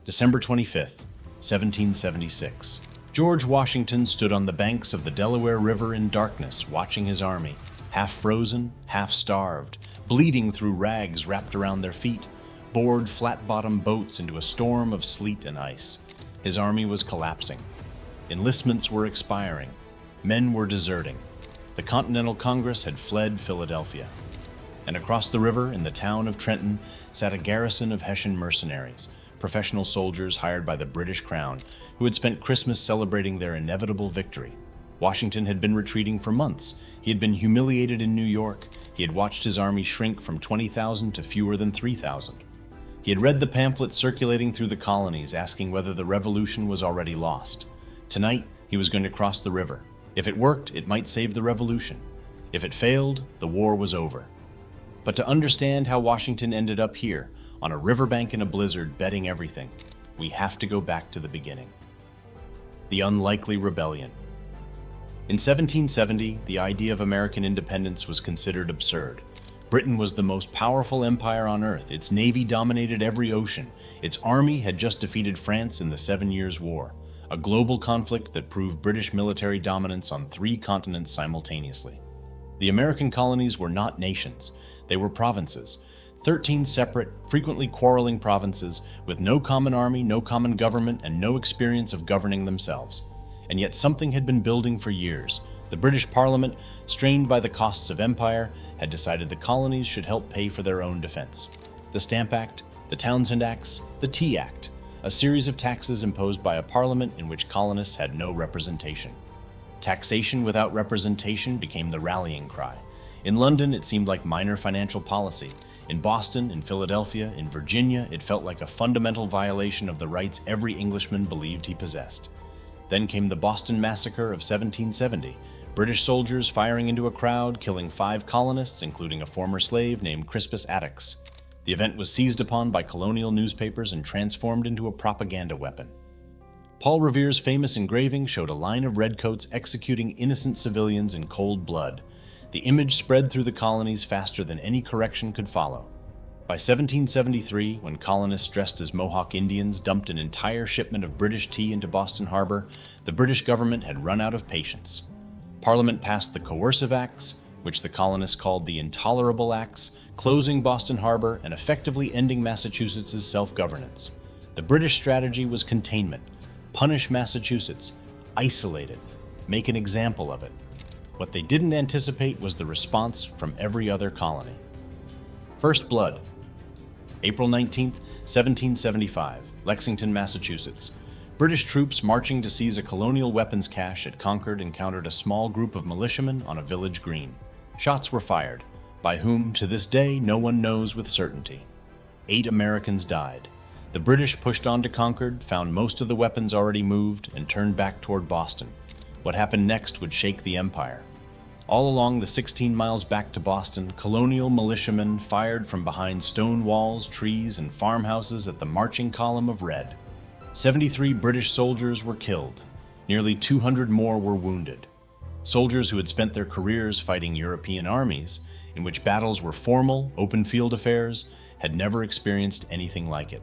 December 25th, 1776. George Washington stood on the banks of the Delaware River in darkness, watching his army, half frozen, half starved, bleeding through rags wrapped around their feet, board flat-bottomed boats into a storm of sleet and ice. His army was collapsing. Enlistments were expiring. Men were deserting. The Continental Congress had fled Philadelphia. And across the river, in the town of Trenton, sat a garrison of Hessian mercenaries, professional soldiers hired by the British Crown, who had spent Christmas celebrating their inevitable victory. Washington had been retreating for months. He had been humiliated in New York. He had watched his army shrink from 20,000 to fewer than 3,000. He had read the pamphlets circulating through the colonies asking whether the revolution was already lost. Tonight, he was going to cross the river. If it worked, it might save the revolution. If it failed, the war was over. But to understand how Washington ended up here, on a riverbank in a blizzard, betting everything, we have to go back to the beginning. The unlikely rebellion. In 1770, the idea of American independence was considered absurd. Britain was the most powerful empire on earth. Its navy dominated every ocean. Its army had just defeated France in the 7 Years' War, a global conflict that proved British military dominance on 3 continents simultaneously. The American colonies were not nations. They were provinces. 13 separate, frequently quarreling provinces with no common army, no common government, and no experience of governing themselves. And yet something had been building for years. The British Parliament, strained by the costs of empire, had decided the colonies should help pay for their own defense. The Stamp Act, the Townshend Acts, the Tea Act, a series of taxes imposed by a parliament in which colonists had no representation. Taxation without representation became the rallying cry. In London, it seemed like minor financial policy. In Boston, in Philadelphia, in Virginia, it felt like a fundamental violation of the rights every Englishman believed he possessed. Then came the Boston Massacre of 1770, British soldiers firing into a crowd, killing 5 colonists, including a former slave named Crispus Attucks. The event was seized upon by colonial newspapers and transformed into a propaganda weapon. Paul Revere's famous engraving showed a line of redcoats executing innocent civilians in cold blood. The image spread through the colonies faster than any correction could follow. By 1773, when colonists dressed as Mohawk Indians dumped an entire shipment of British tea into Boston Harbor, the British government had run out of patience. Parliament passed the Coercive Acts, which the colonists called the Intolerable Acts, closing Boston Harbor and effectively ending Massachusetts' self-governance. The British strategy was containment, punish Massachusetts, isolate it, make an example of it. What they didn't anticipate was the response from every other colony. First Blood. April 19, 1775, Lexington, Massachusetts. British troops marching to seize a colonial weapons cache at Concord encountered a small group of militiamen on a village green. Shots were fired, by whom to this day no one knows with certainty. 8 Americans died. The British pushed on to Concord, found most of the weapons already moved, and turned back toward Boston. What happened next would shake the empire. All along the 16 miles back to Boston, colonial militiamen fired from behind stone walls, trees, and farmhouses at the marching column of red. 73 British soldiers were killed. Nearly 200 more were wounded. Soldiers who had spent their careers fighting European armies, in which battles were formal, open field affairs, had never experienced anything like it.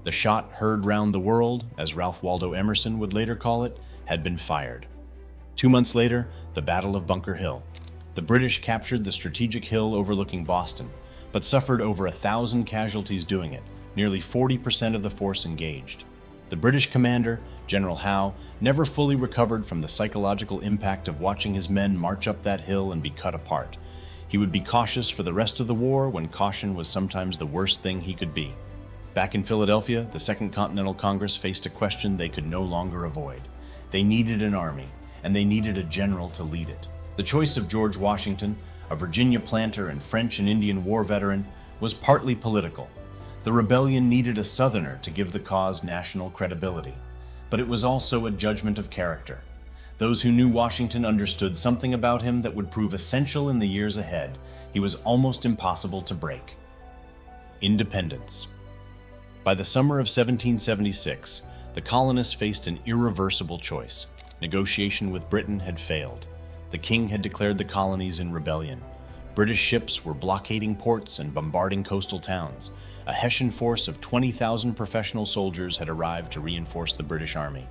The shot heard round the world, as Ralph Waldo Emerson would later call it, had been fired. 2 months later, the Battle of Bunker Hill. The British captured the strategic hill overlooking Boston, but suffered over 1,000 casualties doing it, nearly 40% of the force engaged. The British commander, General Howe, never fully recovered from the psychological impact of watching his men march up that hill and be cut apart. He would be cautious for the rest of the war when caution was sometimes the worst thing he could be. Back in Philadelphia, the Second Continental Congress faced a question they could no longer avoid. They needed an army, and they needed a general to lead it. The choice of George Washington, a Virginia planter and French and Indian War veteran, was partly political. The rebellion needed a Southerner to give the cause national credibility, but it was also a judgment of character. Those who knew Washington understood something about him that would prove essential in the years ahead. He was almost impossible to break. Independence. By the summer of 1776, the colonists faced an irreversible choice. Negotiation with Britain had failed. The king had declared the colonies in rebellion. British ships were blockading ports and bombarding coastal towns. A Hessian force of 20,000 professional soldiers had arrived to reinforce the British Army.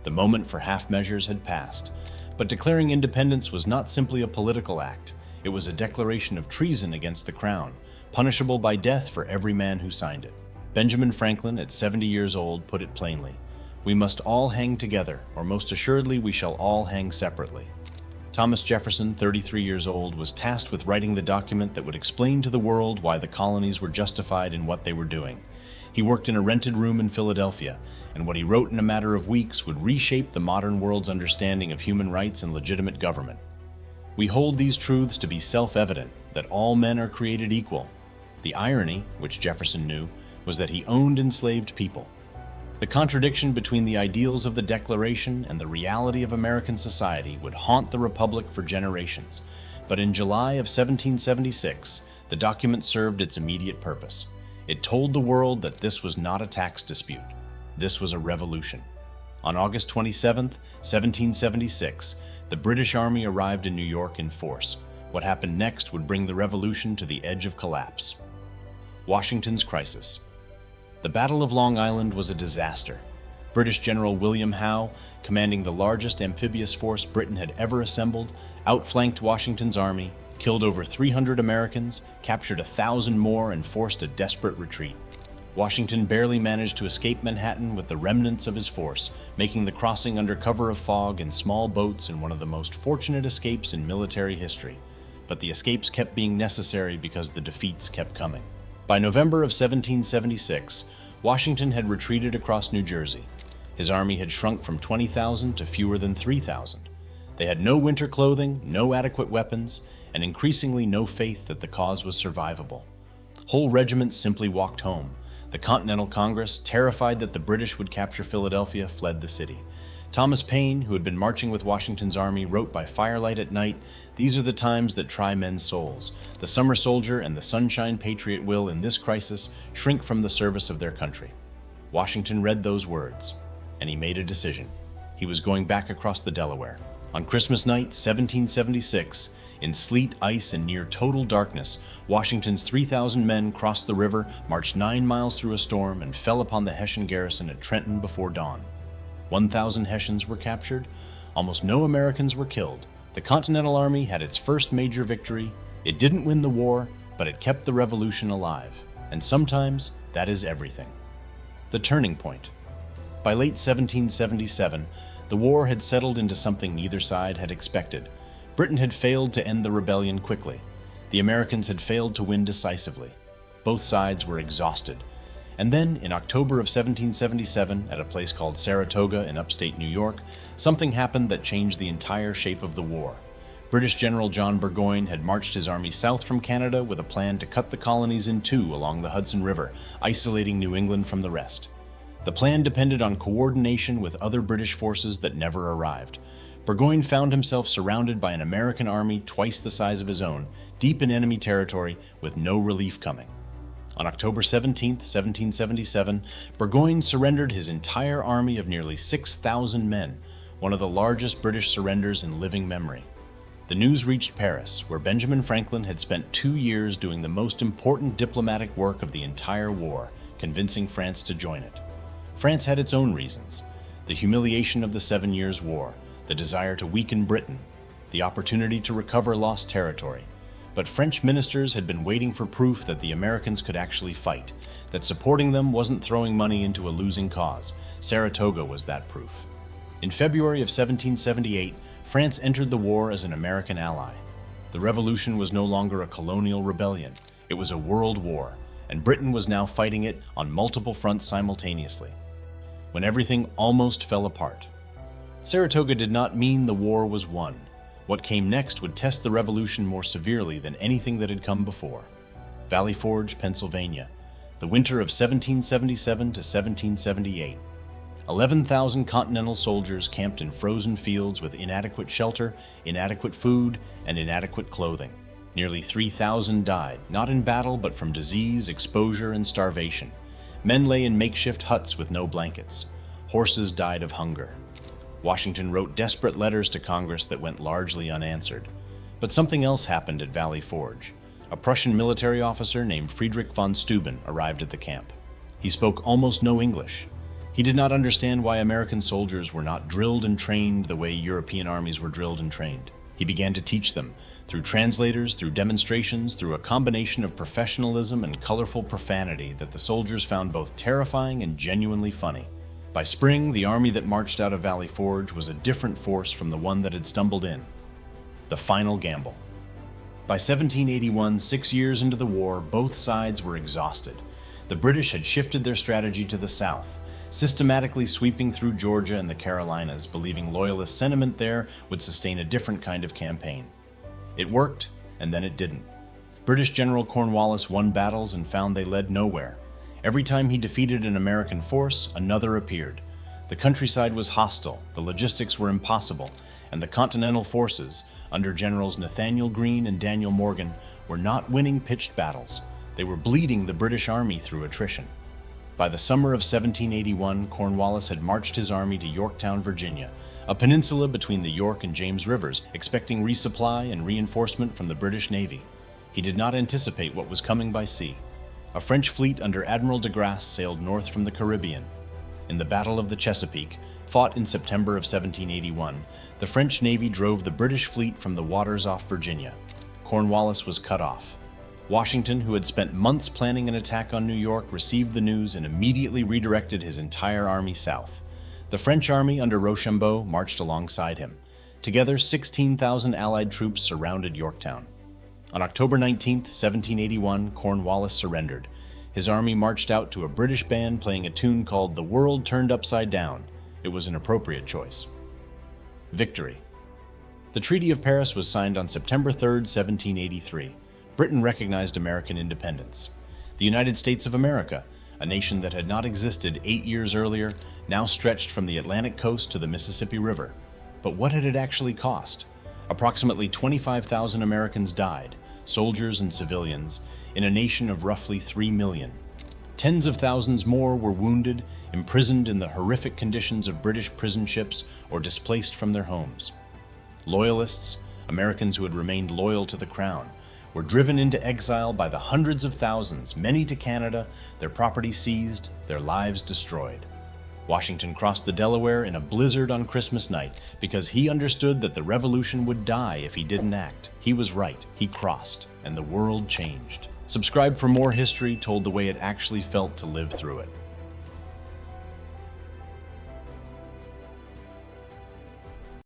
The moment for half measures had passed, but declaring independence was not simply a political act. It was a declaration of treason against the crown, punishable by death for every man who signed it. Benjamin Franklin, at 70 years old, put it plainly: "We must all hang together, or most assuredly we shall all hang separately." Thomas Jefferson, 33 years old, was tasked with writing the document that would explain to the world why the colonies were justified in what they were doing. He worked in a rented room in Philadelphia, and what he wrote in a matter of weeks would reshape the modern world's understanding of human rights and legitimate government. We hold these truths to be self-evident, that all men are created equal. The irony, which Jefferson knew, was that he owned enslaved people. The contradiction between the ideals of the Declaration and the reality of American society would haunt the Republic for generations. But in July of 1776, the document served its immediate purpose. It told the world that this was not a tax dispute. This was a revolution. On August 27, 1776, the British Army arrived in New York in force. What happened next would bring the revolution to the edge of collapse. Washington's crisis. The Battle of Long Island was a disaster. British General William Howe, commanding the largest amphibious force Britain had ever assembled, outflanked Washington's army, killed over 300 Americans, captured 1,000 more, and forced a desperate retreat. Washington barely managed to escape Manhattan with the remnants of his force, making the crossing under cover of fog in small boats in one of the most fortunate escapes in military history. But the escapes kept being necessary because the defeats kept coming. By November of 1776, Washington had retreated across New Jersey. His army had shrunk from 20,000 to fewer than 3,000. They had no winter clothing, no adequate weapons, and increasingly no faith that the cause was survivable. Whole regiments simply walked home. The Continental Congress, terrified that the British would capture Philadelphia, fled the city. Thomas Paine, who had been marching with Washington's army, wrote by firelight at night, "These are the times that try men's souls. The summer soldier and the sunshine patriot will, in this crisis, shrink from the service of their country." Washington read those words, and he made a decision. He was going back across the Delaware. On Christmas night, 1776, in sleet, ice, and near total darkness, Washington's 3,000 men crossed the river, marched 9 miles through a storm, and fell upon the Hessian garrison at Trenton before dawn. 1,000 Hessians were captured. Almost no Americans were killed. The Continental Army had its first major victory. It didn't win the war, but it kept the revolution alive. And sometimes, that is everything. The turning point. By late 1777, the war had settled into something neither side had expected. Britain had failed to end the rebellion quickly. The Americans had failed to win decisively. Both sides were exhausted. And then, in October of 1777, at a place called Saratoga in upstate New York, something happened that changed the entire shape of the war. British General John Burgoyne had marched his army south from Canada with a plan to cut the colonies in two along the Hudson River, isolating New England from the rest. The plan depended on coordination with other British forces that never arrived. Burgoyne found himself surrounded by an American army twice the size of his own, deep in enemy territory, with no relief coming. On October 17, 1777, Burgoyne surrendered his entire army of nearly 6,000 men, one of the largest British surrenders in living memory. The news reached Paris, where Benjamin Franklin had spent 2 years doing the most important diplomatic work of the entire war, convincing France to join it. France had its own reasons: the humiliation of the 7 Years' War, the desire to weaken Britain, the opportunity to recover lost territory. But French ministers had been waiting for proof that the Americans could actually fight, that supporting them wasn't throwing money into a losing cause. Saratoga was that proof. In February of 1778, France entered the war as an American ally. The revolution was no longer a colonial rebellion. It was a world war, and Britain was now fighting it on multiple fronts simultaneously. When everything almost fell apart. Saratoga did not mean the war was won. What came next would test the revolution more severely than anything that had come before. Valley Forge, Pennsylvania, the winter of 1777 to 1778. 11,000 Continental soldiers camped in frozen fields with inadequate shelter, inadequate food, and inadequate clothing. Nearly 3,000 died, not in battle but from disease, exposure, and starvation. Men lay in makeshift huts with no blankets. Horses died of hunger. Washington wrote desperate letters to Congress that went largely unanswered. But something else happened at Valley Forge. A Prussian military officer named Friedrich von Steuben arrived at the camp. He spoke almost no English. He did not understand why American soldiers were not drilled and trained the way European armies were drilled and trained. He began to teach them, through translators, through demonstrations, through a combination of professionalism and colorful profanity that the soldiers found both terrifying and genuinely funny. By spring, the army that marched out of Valley Forge was a different force from the one that had stumbled in. The final gamble. By 1781, 6 years into the war, both sides were exhausted. The British had shifted their strategy to the south, systematically sweeping through Georgia and the Carolinas, believing loyalist sentiment there would sustain a different kind of campaign. It worked, and then it didn't. British General Cornwallis won battles and found they led nowhere. Every time he defeated an American force, another appeared. The countryside was hostile, the logistics were impossible, and the Continental forces, under Generals Nathaniel Greene and Daniel Morgan, were not winning pitched battles. They were bleeding the British army through attrition. By the summer of 1781, Cornwallis had marched his army to Yorktown, Virginia, a peninsula between the York and James Rivers, expecting resupply and reinforcement from the British Navy. He did not anticipate what was coming by sea. A French fleet under Admiral de Grasse sailed north from the Caribbean. In the Battle of the Chesapeake, fought in September of 1781, the French Navy drove the British fleet from the waters off Virginia. Cornwallis was cut off. Washington, who had spent months planning an attack on New York, received the news and immediately redirected his entire army south. The French army under Rochambeau marched alongside him. Together, 16,000 Allied troops surrounded Yorktown. On October 19, 1781, Cornwallis surrendered. His army marched out to a British band playing a tune called "The World Turned Upside Down." It was an appropriate choice. Victory. The Treaty of Paris was signed on September 3, 1783. Britain recognized American independence. The United States of America, a nation that had not existed 8 years earlier, now stretched from the Atlantic coast to the Mississippi River. But what had it actually cost? Approximately 25,000 Americans died, soldiers and civilians, in a nation of roughly 3 million. Tens of thousands more were wounded, imprisoned in the horrific conditions of British prison ships, or displaced from their homes. Loyalists, Americans who had remained loyal to the Crown, were driven into exile by the hundreds of thousands, many to Canada, their property seized, their lives destroyed. Washington crossed the Delaware in a blizzard on Christmas night because he understood that the revolution would die if he didn't act. He was right. He crossed, and the world changed. Subscribe for more history told the way it actually felt to live through it.